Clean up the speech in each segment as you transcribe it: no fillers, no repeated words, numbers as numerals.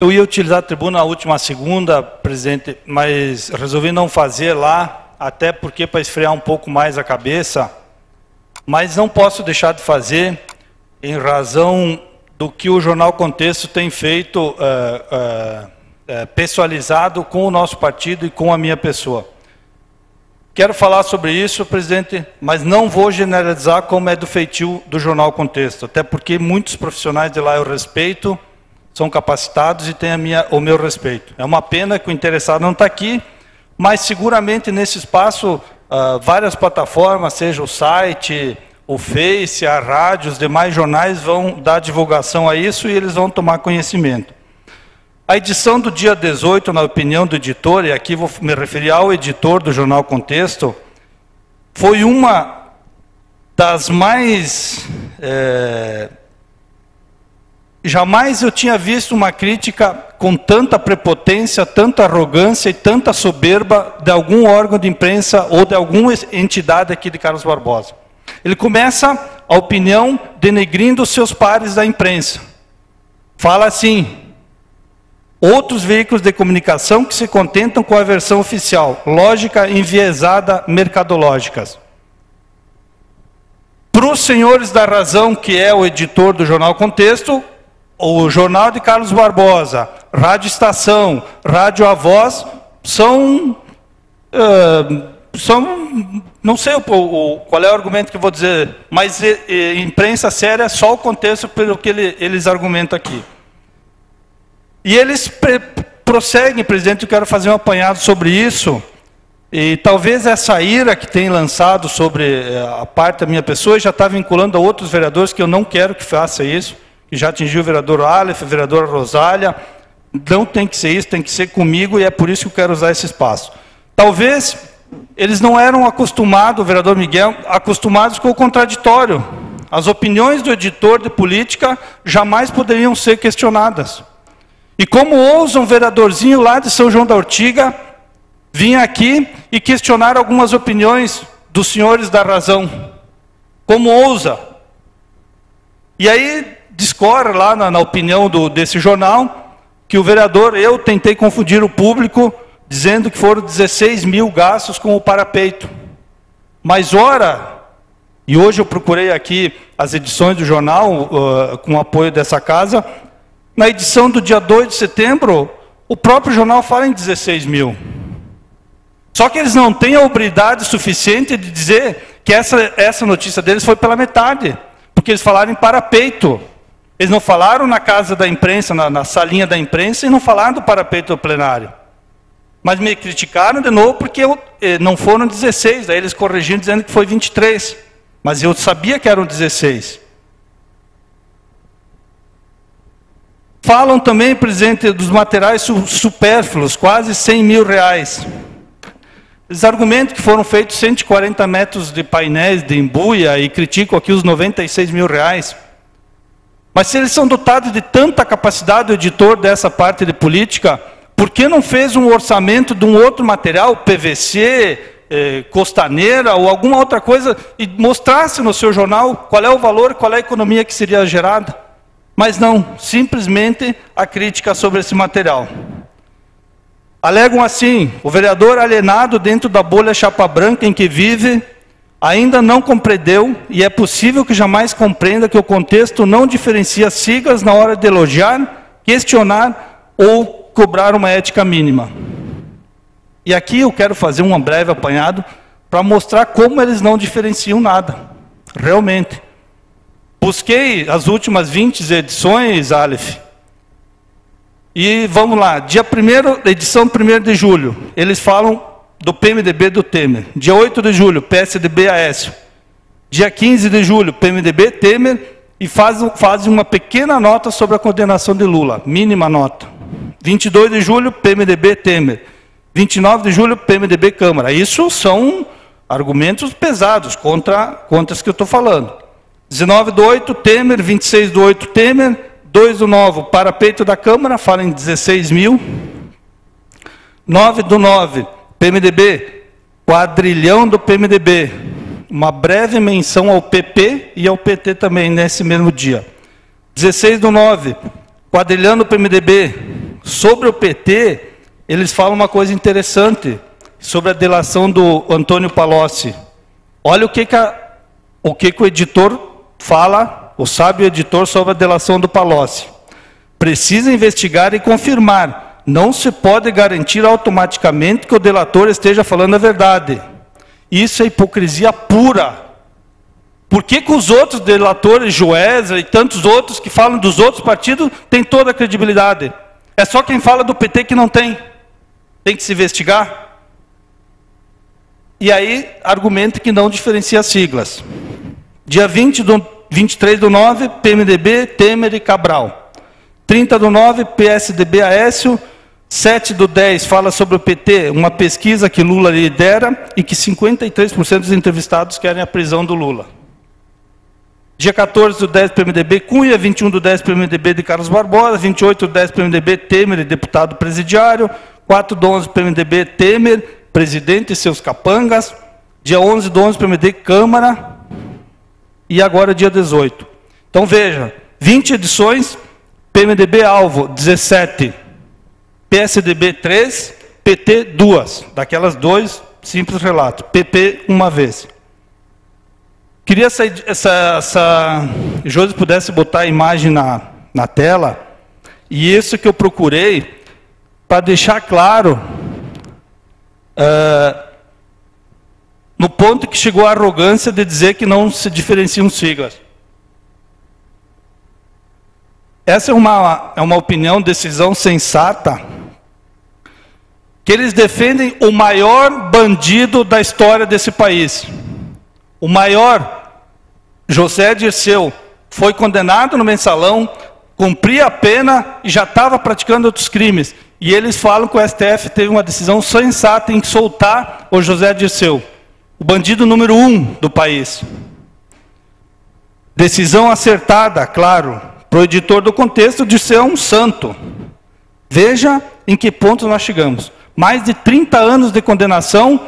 Eu ia utilizar a tribuna na última segunda, presidente, mas resolvi não fazer lá, até porque para esfriar um pouco mais a cabeça, mas não posso deixar de fazer em razão do que o Jornal Contexto tem feito pessoalizado com o nosso partido e com a minha pessoa. Quero falar sobre isso, presidente, mas não vou generalizar como é do feitio do Jornal Contexto, até porque muitos profissionais de lá eu respeito, são capacitados e têm o meu respeito. É uma pena que o interessado não está aqui, mas seguramente nesse espaço, várias plataformas, seja o site, o Face, a rádio, os demais jornais vão dar divulgação a isso e eles vão tomar conhecimento. A edição do dia 18, na opinião do editor, e aqui vou me referir ao editor do Jornal Contexto, foi uma das mais... Jamais eu tinha visto uma crítica com tanta prepotência, tanta arrogância e tanta soberba de algum órgão de imprensa ou de alguma entidade aqui de Carlos Barbosa. Ele começa a opinião denegrindo os seus pares da imprensa. Fala assim: outros veículos de comunicação que se contentam com a versão oficial, lógica enviesada, mercadológicas. Para os senhores da razão, que é o editor do Jornal Contexto, o Jornal de Carlos Barbosa, Rádio Estação, Rádio A Voz, são não sei qual é o argumento que eu vou dizer, mas imprensa séria é só o contexto pelo que eles argumentam aqui. E eles prosseguem, presidente, eu quero fazer um apanhado sobre isso, e talvez essa ira que tem lançado sobre a parte da minha pessoa já está vinculando a outros vereadores que eu não quero que faça isso, que já atingiu o vereador Aleph, a vereadora Rosália. Não tem que ser isso, tem que ser comigo, e é por isso que eu quero usar esse espaço. Talvez eles não eram acostumados, o vereador Miguel, acostumados com o contraditório. As opiniões do editor de política jamais poderiam ser questionadas. E como ousa um vereadorzinho lá de São João da Ortiga vir aqui e questionar algumas opiniões dos senhores da razão? Como ousa? E aí discorre lá na opinião desse jornal que o vereador, eu tentei confundir o público, dizendo que foram 16 mil gastos com o parapeito. Mas ora, e hoje eu procurei aqui as edições do jornal, com o apoio dessa casa, na edição do dia 2 de setembro, o próprio jornal fala em 16 mil. Só que eles não têm a obridade suficiente de dizer que essa notícia deles foi pela metade, porque eles falaram em parapeito. Eles não falaram na casa da imprensa, na salinha da imprensa, e não falaram do parapeito do plenário. Mas me criticaram de novo porque não foram 16, daí eles corrigiram dizendo que foi 23. Mas eu sabia que eram 16. Falam também, presidente, dos materiais supérfluos, quase 100 mil reais. Eles argumentam que foram feitos 140 metros de painéis de embuia e criticam aqui os 96 mil reais. Mas se eles são dotados de tanta capacidade, o editor dessa parte de política, por que não fez um orçamento de um outro material, PVC, costaneira ou alguma outra coisa, e mostrasse no seu jornal qual é o valor, qual é a economia que seria gerada? Mas não, simplesmente a crítica sobre esse material. Alegam assim: o vereador alienado dentro da bolha chapa branca em que vive, ainda não compreendeu, e é possível que jamais compreenda, que o contexto não diferencia siglas na hora de elogiar, questionar ou cobrar uma ética mínima. E aqui eu quero fazer um breve apanhado para mostrar como eles não diferenciam nada, realmente. Busquei as últimas 20 edições, Aleph, e vamos lá, edição 1º de julho, eles falam do PMDB do Temer. Dia 8 de julho, PSDB Aécio. Dia 15 de julho, PMDB Temer, e fazem uma pequena nota sobre a condenação de Lula, mínima nota. 22 de julho, PMDB Temer. 29 de julho, PMDB Câmara. Isso são argumentos pesados contra as que eu estou falando. 19 do 8, Temer. 26 do 8, Temer. 2 do 9, parapeito da Câmara, fala em 16 mil. 9 do 9, PMDB, quadrilhão do PMDB. Uma breve menção ao PP e ao PT também, nesse mesmo dia. 16 do 9, quadrilhão do PMDB, Sobre o PT, eles falam uma coisa interessante sobre a delação do Antônio Palocci. Olha o que o editor fala, o sábio editor, sobre a delação do Palocci. Precisa investigar e confirmar. Não se pode garantir automaticamente que o delator esteja falando a verdade. Isso é hipocrisia pura. Por que os outros delatores, Joesley e tantos outros que falam dos outros partidos, têm toda a credibilidade? É só quem fala do PT que não tem. Tem que se investigar. E aí, argumenta que não diferencia as siglas. Dia 23/9, PMDB, Temer e Cabral. 30/9, PSDB, Aécio. 7/10 fala sobre o PT, uma pesquisa que Lula lidera e que 53% dos entrevistados querem a prisão do Lula. Dia 14/10, PMDB, Cunha. 21/10, PMDB de Carlos Barbosa. 28/10, PMDB, Temer e deputado presidiário. 4/11, PMDB, Temer, presidente e seus capangas. Dia 11/11, PMDB, Câmara. E agora dia 18. Então veja, 20 edições, PMDB alvo 17, PSDB 3, PT 2, daquelas 2 simples relatos, PP uma vez. Queria Josi pudesse botar a imagem na tela, e isso que eu procurei para deixar claro no ponto que chegou a arrogância de dizer que não se diferenciam siglas. Essa é uma opinião, decisão sensata, que eles defendem o maior bandido da história desse país. O maior, José Dirceu, foi condenado no mensalão, cumpria a pena e já estava praticando outros crimes. E eles falam que o STF teve uma decisão sensata em soltar o José Dirceu, o bandido número 1 do país. Decisão acertada, claro. Para o editor do contexto, Dirceu é um santo. Veja em que ponto nós chegamos. Mais de 30 anos de condenação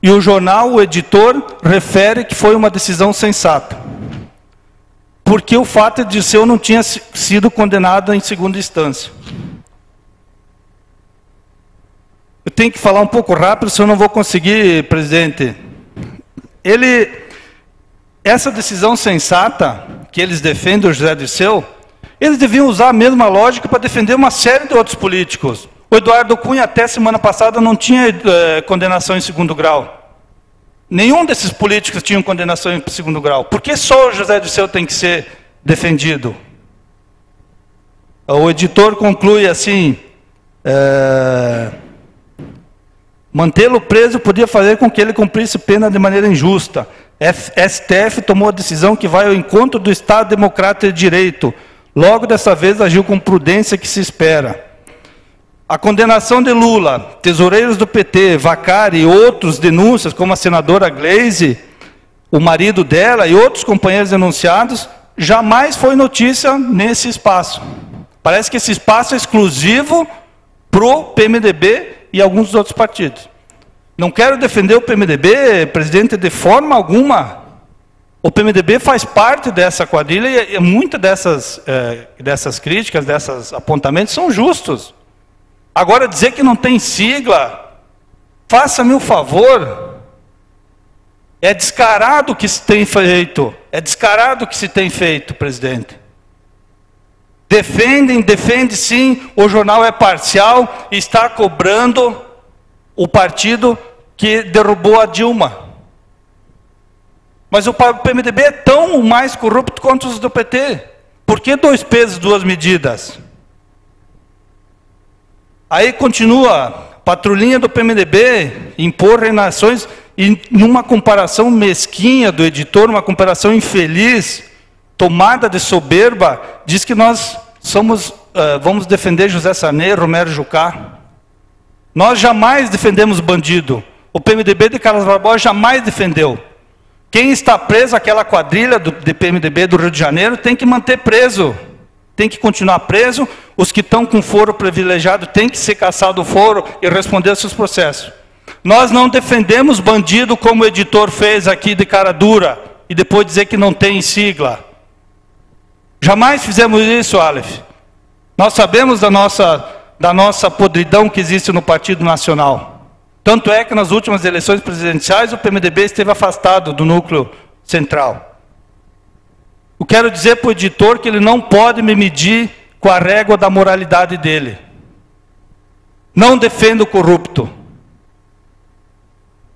e o jornal, o editor, refere que foi uma decisão sensata. Porque o fato de Dirceu não tinha sido condenado em segunda instância. Eu tenho que falar um pouco rápido, senão não vou conseguir, presidente. Essa decisão sensata que eles defendem, o José Dirceu, eles deviam usar a mesma lógica para defender uma série de outros políticos. O Eduardo Cunha, até semana passada, não tinha condenação em segundo grau. Nenhum desses políticos tinha condenação em segundo grau. Por que só o José Dirceu tem que ser defendido? O editor conclui assim, mantê-lo preso podia fazer com que ele cumprisse pena de maneira injusta. STF tomou a decisão que vai ao encontro do Estado Democrático de Direito. Logo, dessa vez, agiu com prudência que se espera. A condenação de Lula, tesoureiros do PT, Vacari e outros denúncias, como a senadora Gleisi, o marido dela e outros companheiros denunciados, jamais foi notícia nesse espaço. Parece que esse espaço é exclusivo para o PMDB e alguns dos outros partidos. Não quero defender o PMDB, presidente, de forma alguma. O PMDB faz parte dessa quadrilha e muitas dessas críticas, desses apontamentos são justos. Agora, dizer que não tem sigla, faça-me um favor. É descarado o que se tem feito. É descarado o que se tem feito, presidente. Defende sim, o jornal é parcial e está cobrando o partido que derrubou a Dilma. Mas o PMDB é tão mais corrupto quanto os do PT. Por que 2 pesos, 2 medidas? Aí continua, patrulhinha do PMDB, impor reinações, e numa comparação mesquinha do editor, uma comparação infeliz, tomada de soberba, diz que nós vamos defender José Sarney, Romero Jucá. Nós jamais defendemos bandido. O PMDB de Carlos Barbosa jamais defendeu. Quem está preso, aquela quadrilha de PMDB do Rio de Janeiro, tem que manter preso. Tem que continuar preso. Os que estão com foro privilegiado têm que ser cassado o foro e responder aos seus processos. Nós não defendemos bandido como o editor fez aqui de cara dura e depois dizer que não tem sigla. Jamais fizemos isso, Aleph. Nós sabemos da nossa da nossa podridão que existe no Partido Nacional. Tanto é que nas últimas eleições presidenciais o PMDB esteve afastado do núcleo central. Eu quero dizer para o editor que ele não pode me medir com a régua da moralidade dele. Não defendo o corrupto.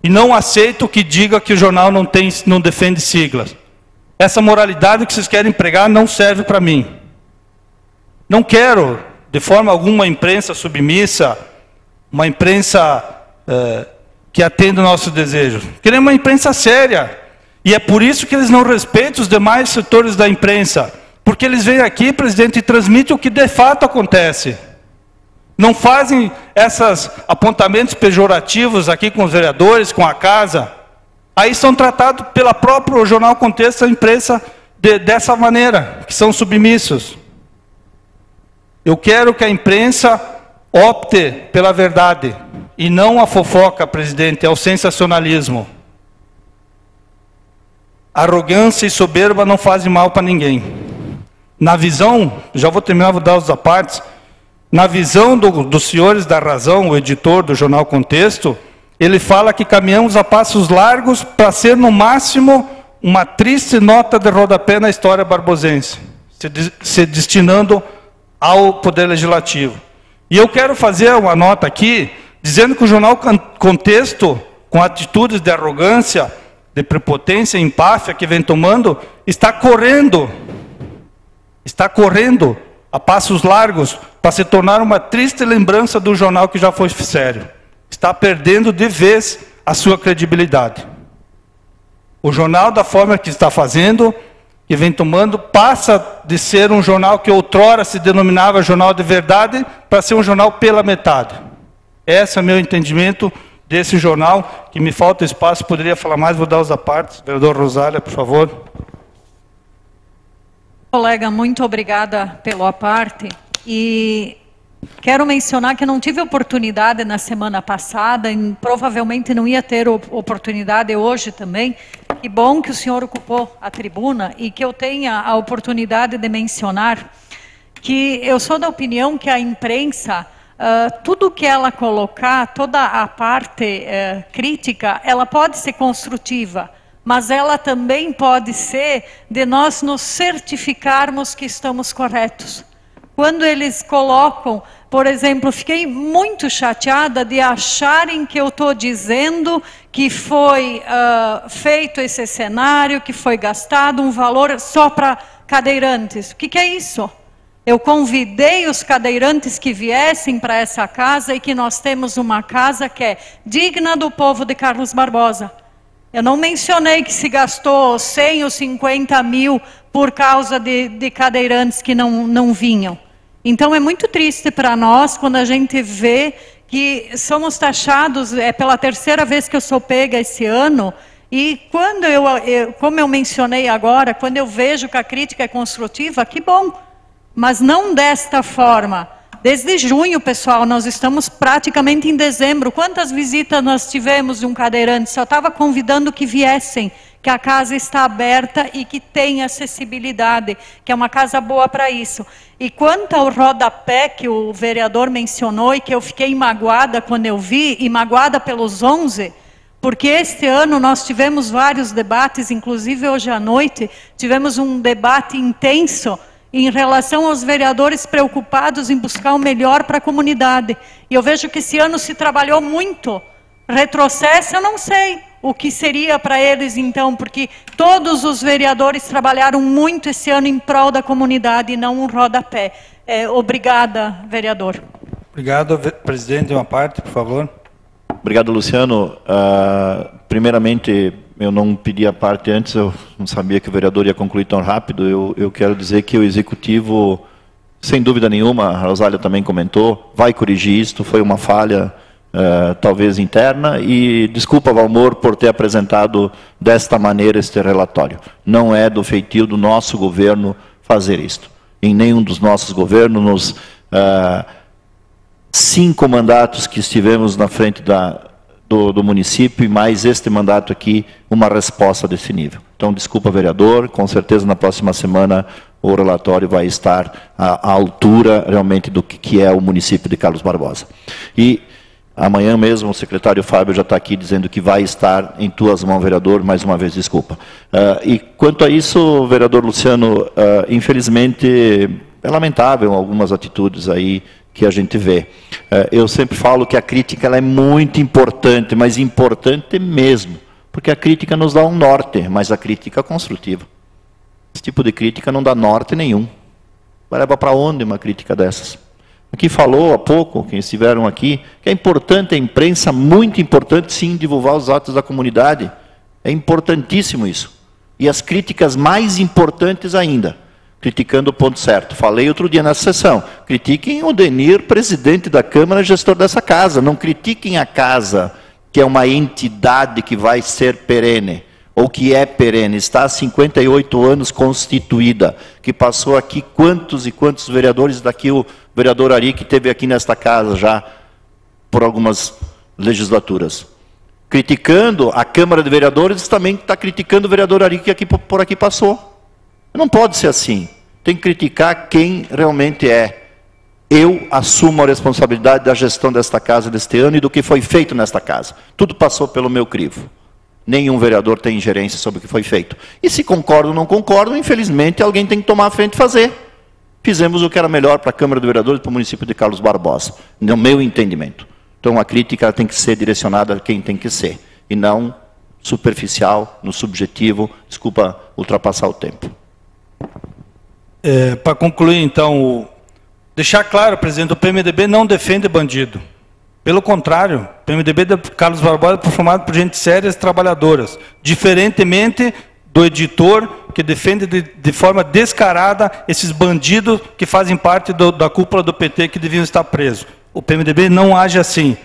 E não aceito que diga que o jornal não defende siglas. Essa moralidade que vocês querem pregar não serve para mim. Não quero, de forma alguma, imprensa submissa, uma imprensa que atenda o nosso desejo. Queremos uma imprensa séria. E é por isso que eles não respeitam os demais setores da imprensa. Porque eles vêm aqui, presidente, e transmitem o que de fato acontece. Não fazem esses apontamentos pejorativos aqui com os vereadores, com a casa. Aí são tratados pela própria Jornal Contexto, a imprensa, dessa maneira, que são submissos. Eu quero que a imprensa opte pela verdade, e não a fofoca, presidente, é o sensacionalismo. Arrogância e soberba não fazem mal para ninguém. Na visão, já vou terminar, vou dar os apartes, na visão dos senhores da razão, o editor do Jornal Contexto, ele fala que caminhamos a passos largos para ser, no máximo, uma triste nota de rodapé na história barbosense, se destinando ao Poder Legislativo. E eu quero fazer uma nota aqui, dizendo que o Jornal Contexto, com atitudes de arrogância, de prepotência e empáfia que vem tomando, está correndo a passos largos para se tornar uma triste lembrança do jornal que já foi sério. Está perdendo de vez a sua credibilidade. O jornal, da forma que está fazendo, que vem tomando, passa de ser um jornal que outrora se denominava jornal de verdade, para ser um jornal pela metade. Esse é o meu entendimento desse jornal, que me falta espaço, poderia falar mais, vou dar os apartes. Vereador Rosália, por favor. Colega, muito obrigada pelo aparte. E quero mencionar que eu não tive oportunidade na semana passada, e provavelmente não ia ter oportunidade hoje também. Que bom que o senhor ocupou a tribuna e que eu tenha a oportunidade de mencionar que eu sou da opinião que a imprensa, tudo que ela colocar, toda a parte crítica, ela pode ser construtiva, mas ela também pode ser de nós nos certificarmos que estamos corretos. Quando eles colocam, por exemplo, fiquei muito chateada de acharem que eu estou dizendo que foi feito esse cenário, que foi gastado um valor só para cadeirantes. O que é isso? Eu convidei os cadeirantes que viessem para essa casa e que nós temos uma casa que é digna do povo de Carlos Barbosa. Eu não mencionei que se gastou 100 ou 50 mil por causa de cadeirantes que não vinham. Então é muito triste para nós quando a gente vê que somos taxados, pela terceira vez que eu sou pega esse ano, e quando como eu mencionei agora, quando eu vejo que a crítica é construtiva, que bom, mas não desta forma. Desde junho, pessoal, nós estamos praticamente em dezembro. Quantas visitas nós tivemos de um cadeirante? Só estava convidando que viessem, que a casa está aberta e que tem acessibilidade, que é uma casa boa para isso. E quanto ao rodapé que o vereador mencionou e que eu fiquei magoada quando eu vi, e magoada pelos 11, porque este ano nós tivemos vários debates, inclusive hoje à noite, tivemos um debate intenso em relação aos vereadores preocupados em buscar o melhor para a comunidade. E eu vejo que esse ano se trabalhou muito. Retrocesso, eu não sei o que seria para eles então, porque todos os vereadores trabalharam muito esse ano em prol da comunidade e não um rodapé. Obrigada, vereador. Obrigado, presidente. Uma parte, por favor. Obrigado, Luciano. Primeiramente, eu não pedi a parte antes, eu não sabia que o vereador ia concluir tão rápido. Eu quero dizer que o Executivo, sem dúvida nenhuma, a Rosália também comentou, vai corrigir isto, foi uma falha, talvez interna, e desculpa, Valmor, por ter apresentado desta maneira este relatório. Não é do feitio do nosso governo fazer isto. Em nenhum dos nossos governos, nos 5 mandatos que estivemos na frente do município e mais este mandato aqui, uma resposta desse nível. Então, desculpa, vereador, com certeza na próxima semana o relatório vai estar à altura realmente do que é o município de Carlos Barbosa. E amanhã mesmo o secretário Fábio já está aqui dizendo que vai estar em tuas mãos, vereador, mais uma vez, desculpa. E quanto a isso, vereador Luciano, infelizmente é lamentável algumas atitudes aí que a gente vê. Eu sempre falo que a crítica ela é muito importante, mas importante mesmo, porque a crítica nos dá um norte, mas a crítica construtiva. Esse tipo de crítica não dá norte nenhum. Vai levar para onde uma crítica dessas? Aqui falou há pouco, quem estiveram aqui, que é importante a imprensa, muito importante sim, divulgar os atos da comunidade. É importantíssimo isso. E as críticas mais importantes ainda, criticando o ponto certo. Falei outro dia nessa sessão, critiquem o Denir, presidente da Câmara, gestor dessa casa. Não critiquem a casa, que é uma entidade que vai ser perene, ou que é perene, está há 58 anos constituída, que passou aqui quantos e quantos vereadores, daqui o vereador Ari, que esteve aqui nesta casa já por algumas legislaturas. Criticando a Câmara de Vereadores, também está criticando o vereador Ari, que por aqui passou. Não pode ser assim. Tem que criticar quem realmente é. Eu assumo a responsabilidade da gestão desta casa deste ano e do que foi feito nesta casa. Tudo passou pelo meu crivo. Nenhum vereador tem ingerência sobre o que foi feito. E se concordo ou não concordo, infelizmente, alguém tem que tomar a frente e fazer. Fizemos o que era melhor para a Câmara de Vereadores e para o município de Carlos Barbosa, no meu entendimento. Então, a crítica tem que ser direcionada a quem tem que ser, e não superficial, no subjetivo, desculpa ultrapassar o tempo. Para concluir, então, deixar claro, presidente, o PMDB não defende bandido. Pelo contrário, o PMDB de Carlos Barbosa é formado por gente sérias e trabalhadoras, diferentemente do editor que defende de forma descarada esses bandidos que fazem parte da cúpula do PT que deviam estar presos. O PMDB não age assim.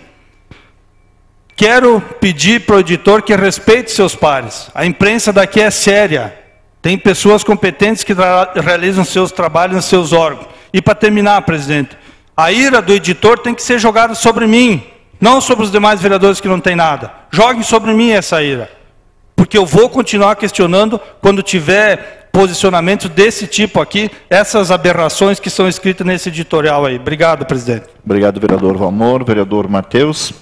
Quero pedir para o editor que respeite seus pares. A imprensa daqui é séria. Tem pessoas competentes que realizam seus trabalhos nos seus órgãos. E para terminar, presidente, a ira do editor tem que ser jogada sobre mim, não sobre os demais vereadores que não têm nada. Joguem sobre mim essa ira. Porque eu vou continuar questionando quando tiver posicionamentos desse tipo aqui, essas aberrações que são escritas nesse editorial aí. Obrigado, presidente. Obrigado, vereador Valmor. Vereador Matheus.